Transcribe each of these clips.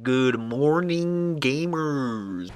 Good morning, gamers.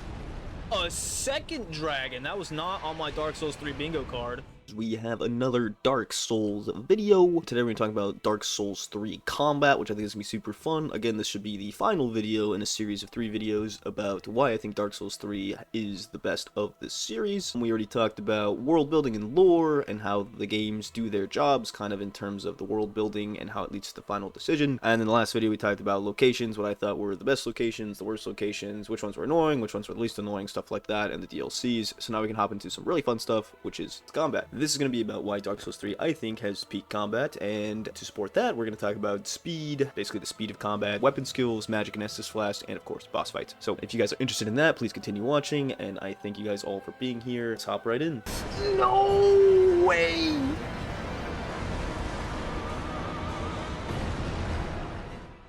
A second dragon. That was not on my Dark Souls 3 bingo card. We have another Dark Souls video. Today we're going to talk about Dark Souls 3 combat, which I think is going to be super fun. Again, this should be the final video in a series of 3 videos about why I think Dark Souls 3 is the best of this series. We already talked about world building and lore, and how the games do their jobs, kind of in terms of the world building and how it leads to the final decision. And in the last video we talked about locations, what I thought were the best locations, the worst locations, which ones were annoying, which ones were the least annoying, stuff like that, and the DLCs. So now we can hop into some really fun stuff, which is combat. This is going to be about why Dark Souls 3, I think, has peak combat, and to support that, we're going to talk about speed, basically the speed of combat, weapon skills, magic and Estus Flasks, and of course, boss fights. So if you guys are interested in that, please continue watching, and I thank you guys all for being here. Let's hop right in. No way!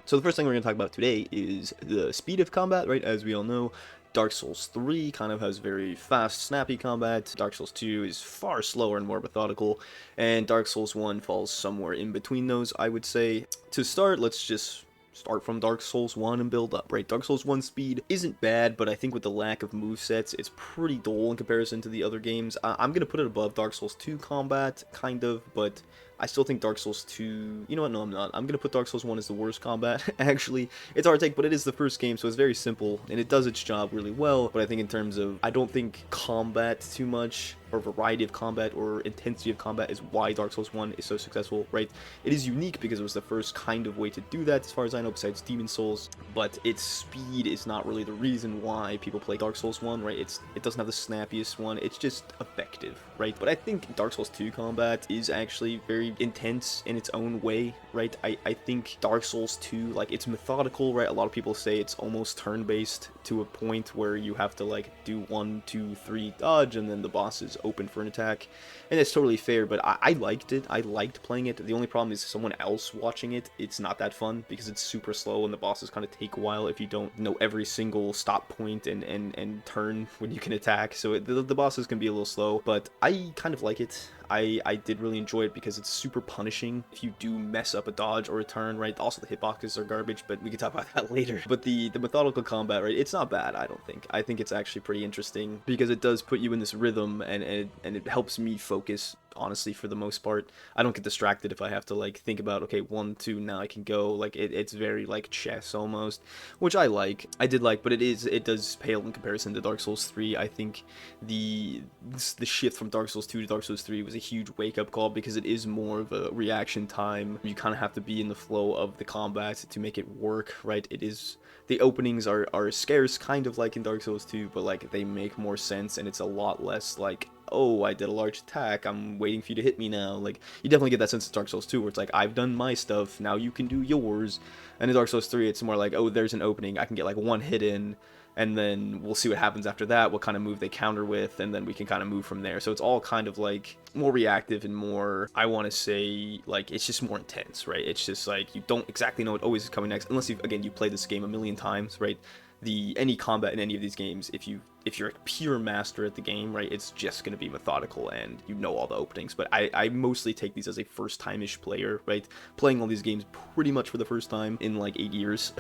So the first thing we're going to talk about today is the speed of combat, right? As we all know, Dark Souls 3 kind of has very fast, snappy combat. Dark Souls 2 is far slower and more methodical, and Dark Souls 1 falls somewhere in between those, I would say. To start, let's just start from Dark Souls 1 and build up, right? Dark Souls 1 speed isn't bad, but I think with the lack of movesets, it's pretty dull in comparison to the other games. I'm going to put it above Dark Souls 2 combat, kind of, but I still think Dark Souls 2, you know what, no I'm not. I'm going to put Dark Souls 1 as the worst combat, actually. It's hard to take, but it is the first game, so it's very simple, and it does its job really well, but I think in terms of, I don't think combat too much, or variety of combat, or intensity of combat is why Dark Souls 1 is so successful, right? It is unique because it was the first kind of way to do that, as far as I know, besides Demon Souls, but its speed is not really the reason why people play Dark Souls 1, right? It doesn't have the snappiest one, it's just effective, right? But I think Dark Souls 2 combat is actually very intense in its own way, right? I think Dark Souls 2, like, it's methodical, right? A lot of people say it's almost turn-based to a point where you have to, like, do 1, 2, 3 dodge, and then the boss is open for an attack, and it's totally fair, but I liked it. I liked playing it. The only problem is someone else watching it, it's not that fun, because it's super slow, and the bosses kind of take a while if you don't know every single stop point and turn when you can attack, so the bosses can be a little slow, but I kind of like it. I did really enjoy it because it's super punishing if you do mess up a dodge or a turn, right? Also, the hitboxes are garbage, but we can talk about that later. But the methodical combat, right? It's not bad, I don't think. I think it's actually pretty interesting because it does put you in this rhythm, and it helps me focus, honestly, for the most part. I don't get distracted if I have to, like, think about, okay, 1, 2, now I can go. Like, it's very, like, chess almost, which I like. I did like, but it does pale in comparison to Dark Souls 3. I think the shift from Dark Souls 2 to Dark Souls 3 was a huge wake-up call because it is more of a reaction time. You kind of have to be in the flow of the combat to make it work, right? It is, the openings are scarce, kind of like in Dark Souls 2, but, like, they make more sense, and it's a lot less like, oh, I did a large attack, I'm waiting for you to hit me now. Like, you definitely get that sense of Dark Souls 2, where it's like, I've done my stuff, now you can do yours. And in Dark Souls 3, it's more like, oh, there's an opening, I can get, like, one hit in, and then we'll see what happens after that, what kind of move they counter with, and then we can kind of move from there. So it's all kind of, like, more reactive and more, I want to say, like, it's just more intense, right? It's just, like, you don't exactly know what always is coming next, unless you played this game a million times, right? Any combat in any of these games, if you're a pure master at the game, right, it's just going to be methodical and you know all the openings. But I mostly take these as a first time-ish player, right, playing all these games pretty much for the first time in like 8 years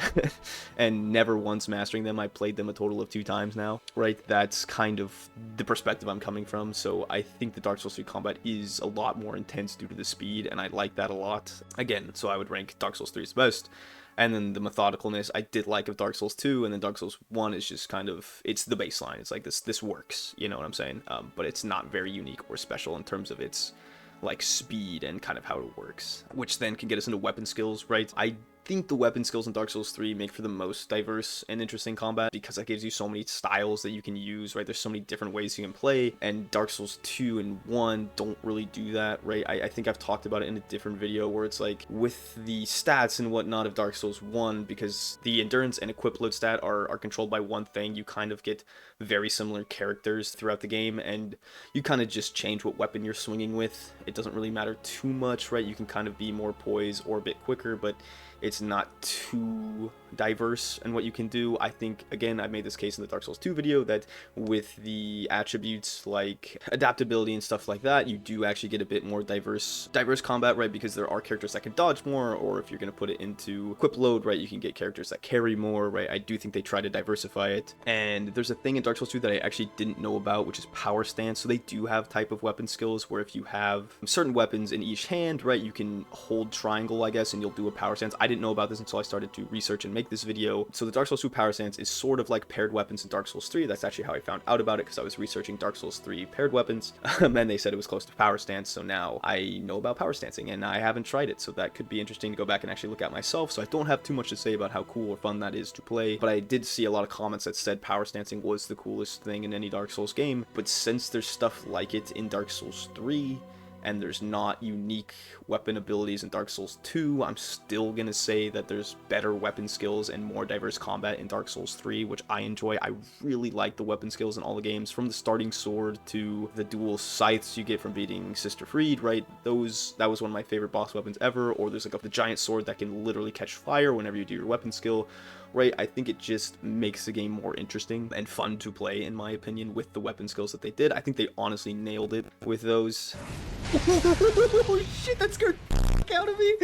and never once mastering them. I played them a total of 2 times now, right? That's kind of the perspective I'm coming from. So I think the Dark Souls 3 combat is a lot more intense due to the speed, and I like that a lot. Again, so I would rank Dark Souls 3 as the best. And then the methodicalness I did like of Dark Souls 2, and then Dark Souls 1 is just kind of, it's the baseline. It's like, this works, you know what I'm saying? But it's not very unique or special in terms of its, like, speed and kind of how it works. Which then can get us into weapon skills, right? I think the weapon skills in Dark Souls 3 make for the most diverse and interesting combat because that gives you so many styles that you can use, right? There's so many different ways you can play, and Dark Souls 2 and 1 don't really do that, right? I think I've talked about it in a different video where it's like, with the stats and whatnot of Dark Souls 1, because the endurance and equip load stat are controlled by one thing, you kind of get very similar characters throughout the game, and you kind of just change what weapon you're swinging with. It doesn't really matter too much, right? You can kind of be more poised or a bit quicker, but it's it's not too diverse in what you can do. I think, again, I made this case in the Dark Souls 2 video that with the attributes like adaptability and stuff like that, you do actually get a bit more diverse combat, right? Because there are characters that can dodge more, or if you're going to put it into equip load, right, you can get characters that carry more, right? I do think they try to diversify it. And there's a thing in Dark Souls 2 that I actually didn't know about, which is power stance. So they do have type of weapon skills where if you have certain weapons in each hand, right, you can hold triangle, I guess, and you'll do a power stance. I didn't know about this until I started to research and make this video. So the Dark Souls 2 power stance is sort of like paired weapons in Dark Souls 3. That's actually how I found out about it, because I was researching Dark Souls 3 paired weapons, and they said it was close to power stance. So now I know about power stancing, and I haven't tried it, so that could be interesting to go back and actually look at myself. So I don't have too much to say about how cool or fun that is to play, but I did see a lot of comments that said power stancing was the coolest thing in any Dark Souls game. But since there's stuff like it in Dark Souls 3, and there's not unique weapon abilities in Dark Souls 2, I'm still gonna say that there's better weapon skills and more diverse combat in Dark Souls 3, which I enjoy. I really like the weapon skills in all the games, from the starting sword to the dual scythes you get from beating Sister Fried, right? That was one of my favorite boss weapons ever. Or there's like the giant sword that can literally catch fire whenever you do your weapon skill, right? I think it just makes the game more interesting and fun to play, in my opinion, with the weapon skills that they did. I think they honestly nailed it with those. Holy shit, that scared the fuck out of me.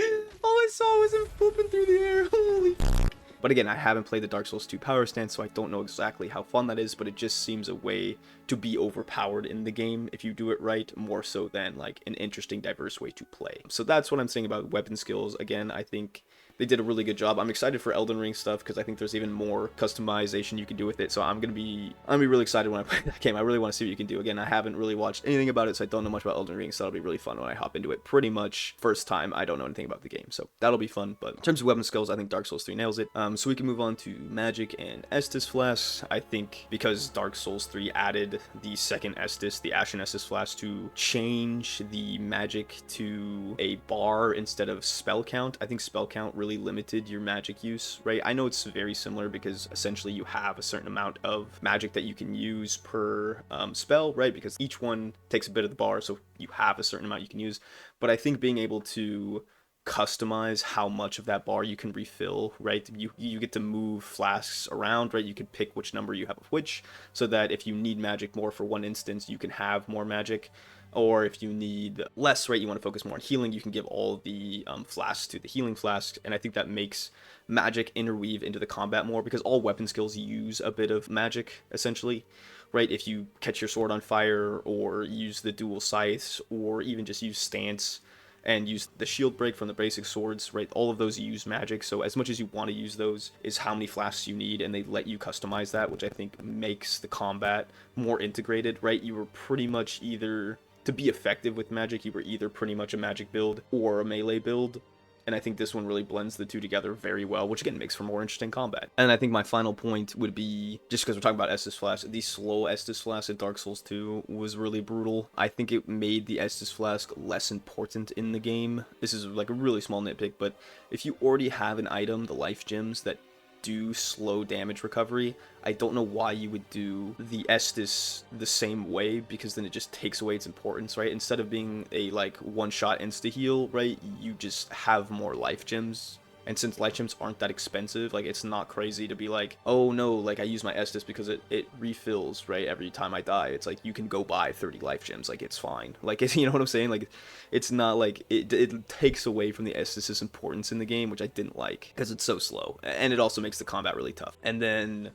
All I saw was him flipping through the air. Holy fuck. But again, I haven't played the Dark Souls 2 power stance, so I don't know exactly how fun that is, but it just seems a way to be overpowered in the game if you do it right, more so than like an interesting, diverse way to play. So that's what I'm saying about weapon skills. Again, I think they did a really good job. I'm excited for Elden Ring stuff because I think there's even more customization you can do with it. So I'm gonna be really excited when I play that game. I really want to see what you can do. Again, I haven't really watched anything about it, so I don't know much about Elden Ring. So that'll be really fun when I hop into it. Pretty much first time I don't know anything about the game, so that'll be fun. But in terms of weapon skills, I think Dark Souls 3 nails it. So we can move on to magic and Estus Flasks. I think because Dark Souls 3 added the second Estus, the Ashen Estus Flask, to change the magic to a bar instead of spell count. I think spell count really limited your magic use, right? I know it's very similar because essentially you have a certain amount of magic that you can use per spell, right? Because each one takes a bit of the bar, so you have a certain amount you can use. But I think being able to customize how much of that bar you can refill, right? You get to move flasks around, right? You can pick which number you have of which, so that if you need magic more for one instance, you can have more magic. Or if you need less, right, you want to focus more on healing, you can give all the flasks to the healing flask. And I think that makes magic interweave into the combat more, because all weapon skills use a bit of magic, essentially, right? If you catch your sword on fire, or use the dual scythes, or even just use stance and use the shield break from the basic swords, right? All of those use magic, so as much as you want to use those is how many flasks you need, and they let you customize that, which I think makes the combat more integrated, right? You were pretty much either, to be effective with magic, you were either pretty much a magic build or a melee build. And I think this one really blends the two together very well, which again makes for more interesting combat. And I think my final point would be, just because we're talking about Estus Flask, the slow Estus Flask in Dark Souls 2 was really brutal. I think it made the Estus Flask less important in the game. This is like a really small nitpick, but if you already have an item, the life gems, that do slow damage recovery, I don't know why you would do the Estus the same way, because then it just takes away its importance, right? Instead of being a like one-shot insta-heal, right, you just have more life gems. And since life gems aren't that expensive, like, it's not crazy to be like, oh no, like, I use my Estus because it refills, right, every time I die. It's like, you can go buy 30 life gems, like, it's fine. Like, you know what I'm saying? Like, it's not like, it takes away from the Estus's importance in the game, which I didn't like, because it's so slow. And it also makes the combat really tough. And then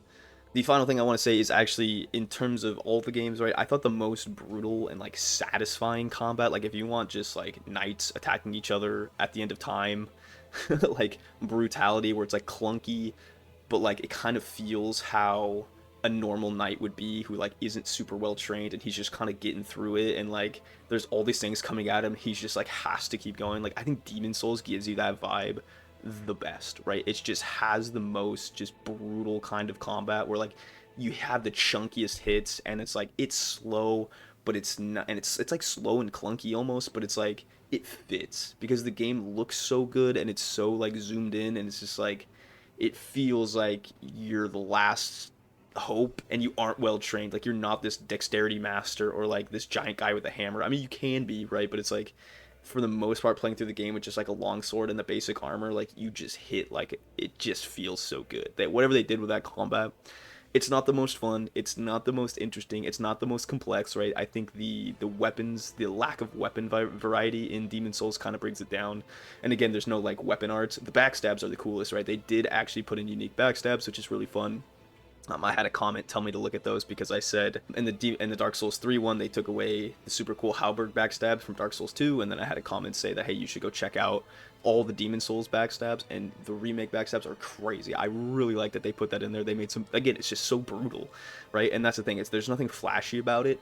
the final thing I want to say is actually, in terms of all the games, right, I thought the most brutal and, like, satisfying combat, like, if you want just, like, knights attacking each other at the end of time, like, brutality, where it's, like, clunky, but, like, it kind of feels how a normal knight would be, who, like, isn't super well trained, and he's just kind of getting through it, and, like, there's all these things coming at him, he's just, like, has to keep going. Like, I think Demon Souls gives you that vibe the best, right? It just has the most just brutal kind of combat, where, like, you have the chunkiest hits, and it's, like, it's slow, but it's not, and it's like slow and clunky almost, but it's like, it fits because the game looks so good and it's so like zoomed in, and it's just like, it feels like you're the last hope and you aren't well trained. Like, you're not this dexterity master or like this giant guy with a hammer. I mean, you can be, right? But it's like, for the most part, playing through the game with just like a long sword and the basic armor, like you just hit, like it just feels so good. That whatever they did with that combat, it's not the most fun, it's not the most interesting, it's not the most complex, right? I think the weapons, the lack of weapon variety in Demon Souls kind of brings it down. And again, there's no like weapon art. The backstabs are the coolest, right? They did actually put in unique backstabs, which is really fun. I had a comment tell me to look at those because I said in the Dark Souls 3 one they took away the super cool Halberd backstabs from Dark Souls 2, and then I had a comment say that hey, you should go check out all the Demon Souls backstabs, and the remake backstabs are crazy. I really like that they put that in there. They made some, again, it's just so brutal, right? And that's the thing, there's nothing flashy about it,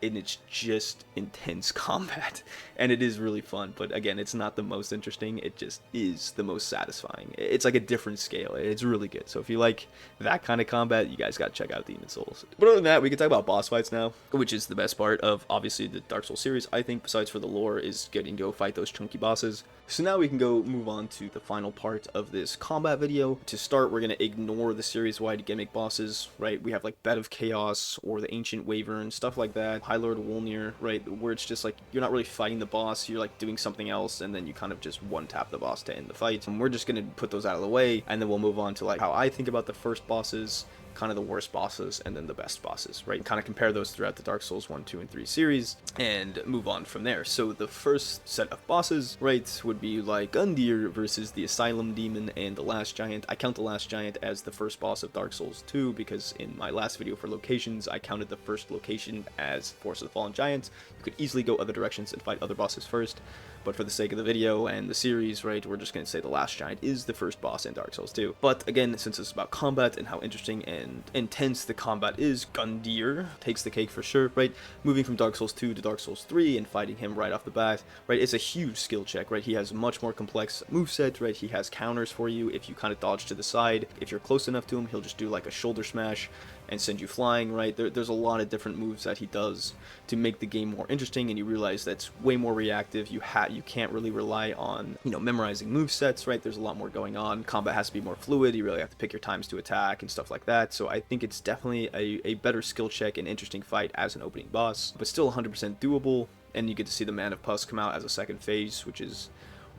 and it's just intense combat, and it is really fun. But again, it's not the most interesting, it just is the most satisfying. It's like a different scale. It's really good. So if you like that kind of combat, you guys gotta check out Demon Souls. But other than that, we can talk about boss fights now, which is the best part of obviously the Dark Souls series, I think, besides for the lore, is getting to go fight those chunky bosses. So now we can go move on to the final part of this combat video. To start, we're going to ignore the series-wide gimmick bosses, right? We have like Bed of Chaos or the Ancient Wyvern, stuff like that. High Lord Wolnir, right? Where it's just like, you're not really fighting the boss, you're like doing something else, and then you kind of just one-tap the boss to end the fight. And we're just going to put those out of the way, and then we'll move on to like how I think about the first bosses, kind of the worst bosses, and then the best bosses, right? Kind of compare those throughout the Dark Souls 1, 2, and 3 series, and move on from there. So the first set of bosses, right, would be like Gundyr versus the Asylum Demon and the Last Giant. I count the Last Giant as the first boss of Dark Souls 2, because in my last video for locations, I counted the first location as Force of the Fallen Giants. You could easily go other directions and fight other bosses first, but for the sake of the video and the series, right, we're just going to say the Last Giant is the first boss in Dark Souls 2. But again, since it's about combat and how interesting and intense the combat is, Gundyr takes the cake for sure, right? Moving from Dark Souls 2 to Dark Souls 3 and fighting him right off the bat, right, it's a huge skill check, right? He has much more complex moveset, right? He has counters for you if you kind of dodge to the side. If you're close enough to him, he'll just do like a shoulder smash and send you flying, right? There's a lot of different moves that he does to make the game more interesting, and you realize that's way more reactive. You can't really rely on, you know, memorizing move sets, right? There's a lot more going on. Combat has to be more fluid. You really have to pick your times to attack and stuff like that. So I think it's definitely a better skill check and interesting fight as an opening boss, but still 100% doable. And you get to see the Man of Pus come out as a second phase, which is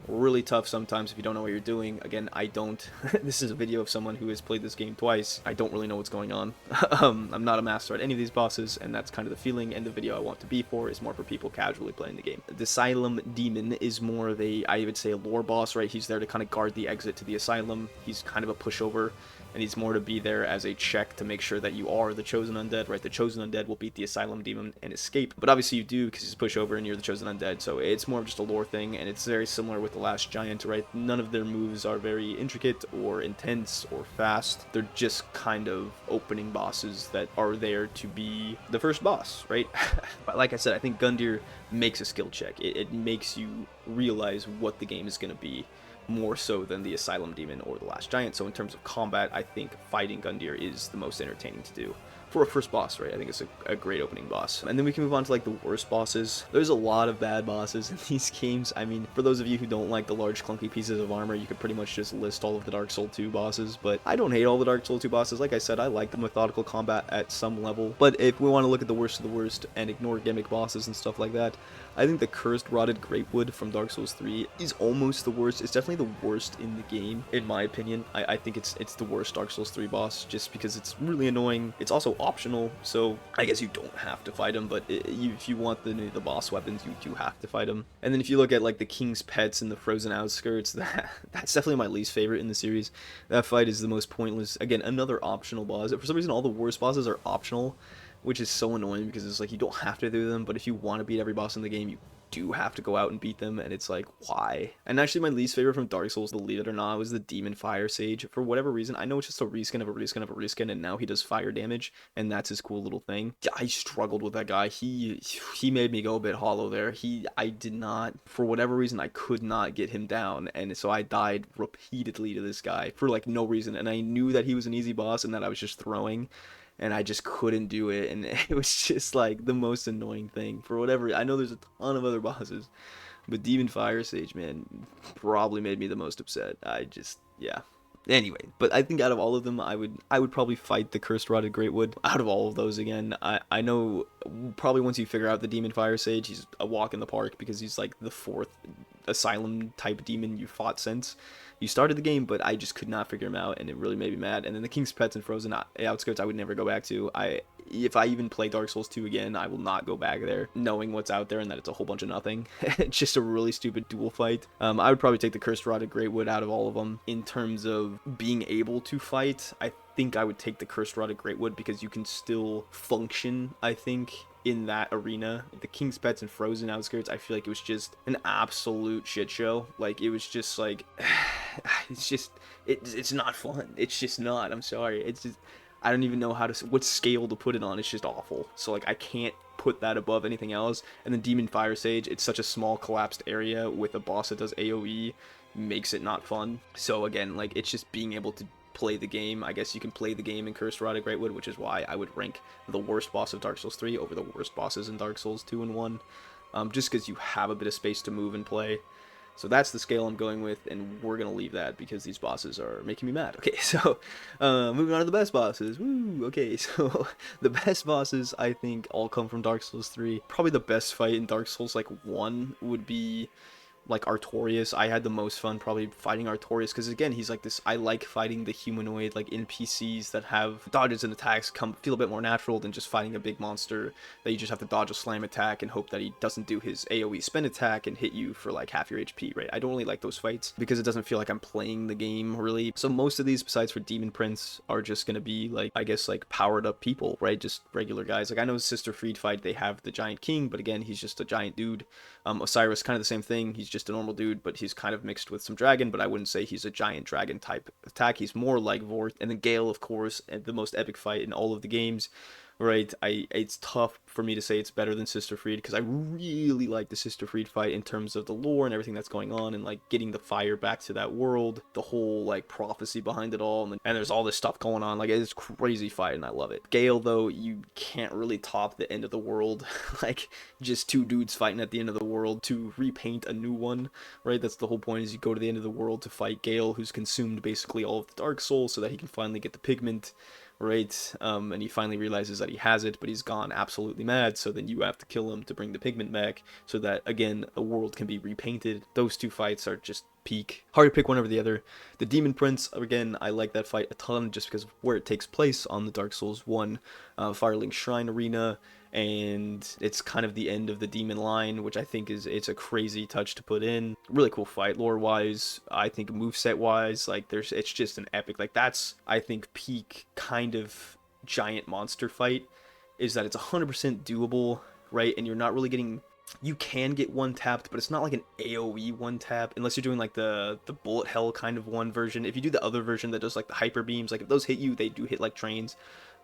really tough sometimes if you don't know what you're doing. Again, I don't. This is a video of someone who has played this game twice. I don't really know what's going on. I'm not a master at any of these bosses, and that's kind of the feeling, and the video I want to be for is more for people casually playing the game. The Asylum Demon is more of a, I would say, a lore boss, right? He's there to kind of guard the exit to the asylum. He's kind of a pushover, and he's more to be there as a check to make sure that you are the Chosen Undead, right? The Chosen Undead will beat the Asylum Demon and escape, but obviously you do because he's a pushover and you're the Chosen Undead, so it's more of just a lore thing, and it's very similar with the Last Giant, right? None of their moves are very intricate or intense or fast. They're just kind of opening bosses that are there to be the first boss, right? But like I said, I think Gundyr makes a skill check. It makes you realize what the game is going to be, more so than the Asylum Demon or the Last Giant. So in terms of combat, I think fighting Gundyr is the most entertaining to do for a first boss, right? I think it's a great opening boss. And then we can move on to like the worst bosses. There's a lot of bad bosses in these games. I mean, for those of you who don't like the large clunky pieces of armor, you could pretty much just list all of the Dark Souls 2 bosses, but I don't hate all the Dark Souls 2 bosses. Like I said, I like the methodical combat at some level, but if we want to look at the worst of the worst and ignore gimmick bosses and stuff like that, I think the Cursed Rotted Grapewood from Dark Souls 3 is almost the worst. It's definitely the worst in the game, in my opinion. I think it's the worst Dark Souls 3 boss, just because it's really annoying. It's also optional, so I guess you don't have to fight him, but if you want the boss weapons, you do have to fight him. And then if you look at like the King's Pets and the Frozen Outskirts, that's definitely my least favorite in the series. That fight is the most pointless. Again, another optional boss. For some reason, all the worst bosses are optional, which is so annoying because it's like you don't have to do them, but if you want to beat every boss in the game, you do have to go out and beat them, and it's like, why? And actually my least favorite from Dark Souls, believe it or not, was the Demon Fire Sage. For whatever reason, I know it's just a reskin of a reskin of a reskin, and now he does fire damage, and that's his cool little thing. Yeah, I struggled with that guy. He made me go a bit hollow there. I did not, for whatever reason, I could not get him down, and so I died repeatedly to this guy for like no reason, and I knew that he was an easy boss and that I was just throwing, and I just couldn't do it, and it was just like the most annoying thing. For whatever, I know there's a ton of other bosses, but Demon Fire Sage, man, probably made me the most upset. Yeah, Anyway, but I think out of all of them, I would probably fight the Cursed Rotted Greatwood. Out of all of those, again, I know probably once you figure out the Demon Fire Sage, he's a walk in the park because he's like the fourth asylum type demon you fought since you started the game, but I just could not figure him out, and it really made me mad. And then the King's Pets and Frozen Outskirts, I would never go back to. If I even play Dark Souls 2 again, I will not go back there, knowing what's out there and that it's a whole bunch of nothing. It's just a really stupid duel fight. I would probably take the Cursed Rotted Greatwood out of all of them. In terms of being able to fight, I think I would take the Cursed Rotted Greatwood because you can still function, I think, in that arena. The King's Pets and Frozen Outskirts, I feel like it was just an absolute shit show. Like, it was just like, it's not fun. It's just not. I'm sorry. It's just, I don't even know what scale to put it on. It's just awful. So like, I can't put that above anything else. And then Demon Fire Sage, it's such a small collapsed area with a boss that does AoE, makes it not fun. So again, like, it's just being able to play the game. I guess you can play the game in Cursed Rotted Greatwood, which is why I would rank the worst boss of Dark Souls 3 over the worst bosses in Dark Souls 2 and 1, just because you have a bit of space to move and play. So that's the scale I'm going with, and we're going to leave that because these bosses are making me mad. Okay, so moving on to the best bosses. Woo! Okay, so the best bosses, I think, all come from Dark Souls 3. Probably the best fight in Dark Souls, like, 1 would be like Artorias. I had the most fun probably fighting Artorias because again, he's like this, I like fighting the humanoid like NPCs that have dodges and attacks feel a bit more natural than just fighting a big monster that you just have to dodge a slam attack and hope that he doesn't do his AoE spin attack and hit you for like half your HP, right? I don't really like those fights because it doesn't feel like I'm playing the game really. So most of these, besides for Demon Prince, are just gonna be like, I guess, like powered up people, right? Just regular guys. Like, I know Sister Fried fight, they have the Giant King, but again, he's just a giant dude. Osiris, kind of the same thing. He's just a normal dude, but he's kind of mixed with some dragon, but I wouldn't say he's a giant dragon type attack. He's more like Vorth. And then Gale, of course, the most epic fight in all of the games, right? It's tough for me to say it's better than Sister Fried because I really like the Sister Fried fight in terms of the lore and everything that's going on and like getting the fire back to that world, the whole like prophecy behind it all, and there's all this stuff going on. Like, it's crazy fight and I love it. Gale, though, you can't really top the end of the world. Like, just two dudes fighting at the end of the world to repaint a new one, right? That's the whole point, is you go to the end of the world to fight Gale, who's consumed basically all of the Dark Souls so that he can finally get the pigment, right? And he finally realizes that he has it, but he's gone absolutely mad, so then you have to kill him to bring the pigment back so that, again, a world can be repainted. Those two fights are just peak. Hard to pick one over the other. The Demon Prince, again, I like that fight a ton just because of where it takes place on the Dark Souls 1 Firelink Shrine arena, and it's kind of the end of the demon line, which I think it's a crazy touch to put in. Really cool fight, lore wise. I think moveset wise, like, it's just an epic, like, that's, I think, peak kind of giant monster fight, is that it's 100% doable, right? And you're not really getting, you can get one tapped, but it's not like an AoE one tap unless you're doing like the bullet hell kind of one version. If you do the other version that does like the hyper beams, like if those hit you, they do hit like trains,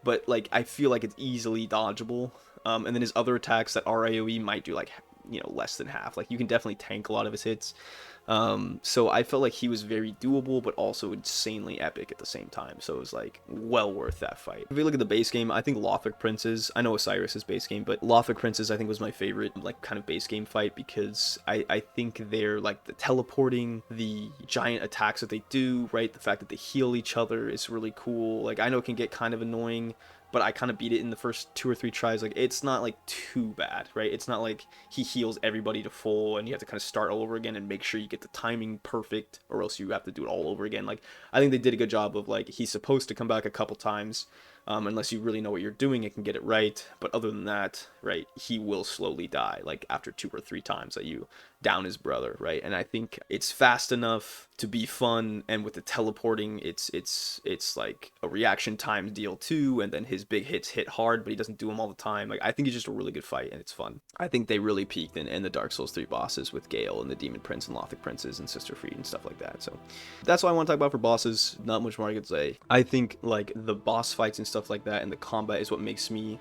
but like I feel like it's easily dodgeable. And then his other attacks that are AoE might do like, you know, less than half. Like, you can definitely tank a lot of his hits. So I felt like he was very doable, but also insanely epic at the same time. So it was like well worth that fight. If you look at the base game, I think Lothric Princes, I know Osiris is base game, but Lothric Princes I think was my favorite like kind of base game fight because I think they're like the teleporting, the giant attacks that they do, right? The fact that they heal each other is really cool. Like, I know it can get kind of annoying, but I kind of beat it in the first 2 or 3 tries. Like, it's not like too bad, right? It's not like he heals everybody to full and you have to kind of start all over again and make sure you get the timing perfect, or else you have to do it all over again. Like, I think they did a good job of, like, he's supposed to come back a couple times. Unless you really know what you're doing, it can get it right. But other than that, right, he will slowly die, like after 2 or 3 times that you down his brother, right? And I think it's fast enough to be fun, and with the teleporting, it's like a reaction time deal too, and then his big hits hit hard, but he doesn't do them all the time. Like, I think it's just a really good fight, and it's fun. I think they really peaked in the Dark Souls 3 bosses with Gale and the Demon Prince and Lothric Princes and Sister Fried and stuff like that. So that's what I want to talk about for bosses. Not much more I could say. I think like the boss fights and stuff like that and the combat is what makes me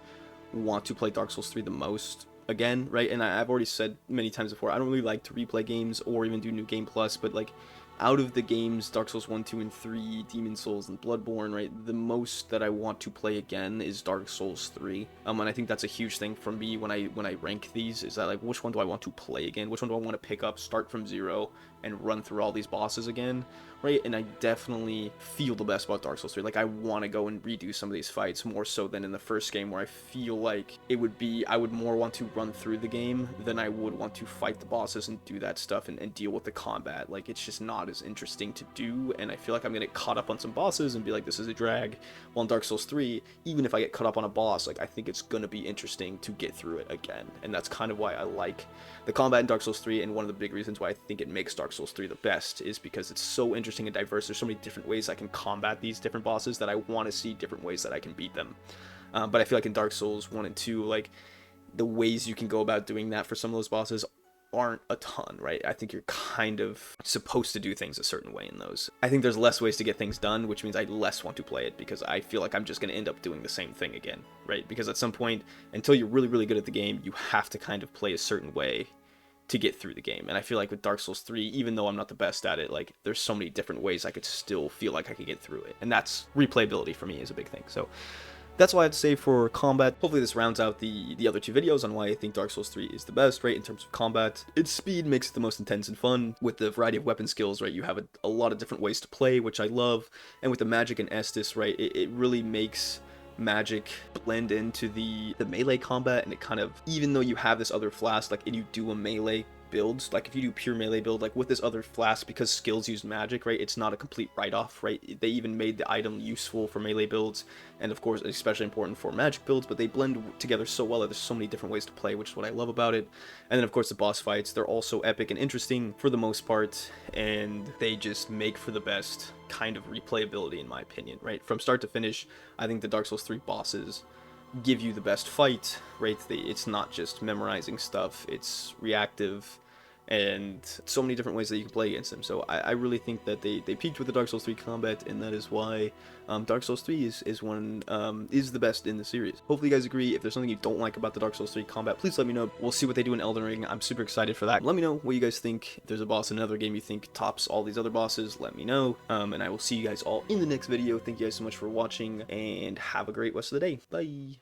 want to play Dark Souls 3 the most again, right? And I've already said many times before, I don't really like to replay games or even do New Game Plus, but like out of the games, Dark Souls 1, 2, and 3, Demon Souls, and Bloodborne, right, the most that I want to play again is Dark Souls 3. And I think that's a huge thing for me when I rank these, is that, like, which one do I want to play again? Which one do I want to pick up, start from zero, and run through all these bosses again, right? And I definitely feel the best about Dark Souls 3. Like, I want to go and redo some of these fights more so than in the first game, where I feel like it would be, I would more want to run through the game than I would want to fight the bosses and do that stuff and deal with the combat. Like, it's just not as interesting to do, and I feel like I'm gonna get caught up on some bosses and be like, this is a drag. While in Dark Souls 3, even if I get caught up on a boss, like, I think it's gonna be interesting to get through it again, and that's kind of why I like the combat in Dark Souls 3, and one of the big reasons why I think it makes Dark Souls 3 the best is because it's so interesting and diverse. There's so many different ways I can combat these different bosses that I want to see different ways that I can beat them. But I feel like in Dark Souls 1 and 2, like, the ways you can go about doing that for some of those bosses aren't a ton, right? I think you're kind of supposed to do things a certain way in those. I think there's less ways to get things done, which means I less want to play it because I feel like I'm just going to end up doing the same thing again, right? Because at some point, until you're really, really good at the game, you have to kind of play a certain way to get through the game. And I feel like with Dark Souls 3, even though I'm not the best at it, like, there's so many different ways I could still feel like I could get through it. And that's replayability for me is a big thing. So that's all I have to say for combat. Hopefully this rounds out the other two videos on why I think Dark Souls 3 is the best, right, in terms of combat. Its speed makes it the most intense and fun. With the variety of weapon skills, right, you have a lot of different ways to play, which I love. And with the magic and Estus, right, it really makes magic blend into the melee combat, and it kind of, even though you have this other flask, like, and you do a melee builds, like if you do pure melee build, like with this other flask, because skills use magic, right, it's not a complete write-off, right? They even made the item useful for melee builds, and of course especially important for magic builds, but they blend together so well that there's so many different ways to play, which is what I love about it. And then of course the boss fights, they're also epic and interesting for the most part, and they just make for the best kind of replayability in my opinion, right? From start to finish, I think the Dark Souls 3 bosses give you the best fight, right? It's not just memorizing stuff, it's reactive, and so many different ways that you can play against them. So I really think that they peaked with the Dark Souls 3 combat, and that is why Dark Souls 3 is the best in the series. Hopefully you guys agree. If there's something you don't like about the Dark Souls 3 combat, please let me know. We'll see what they do in Elden Ring. I'm super excited for that. Let me know what you guys think. If there's a boss in another game you think tops all these other bosses, let me know. And I will see you guys all in the next video. Thank you guys so much for watching, and have a great rest of the day. Bye!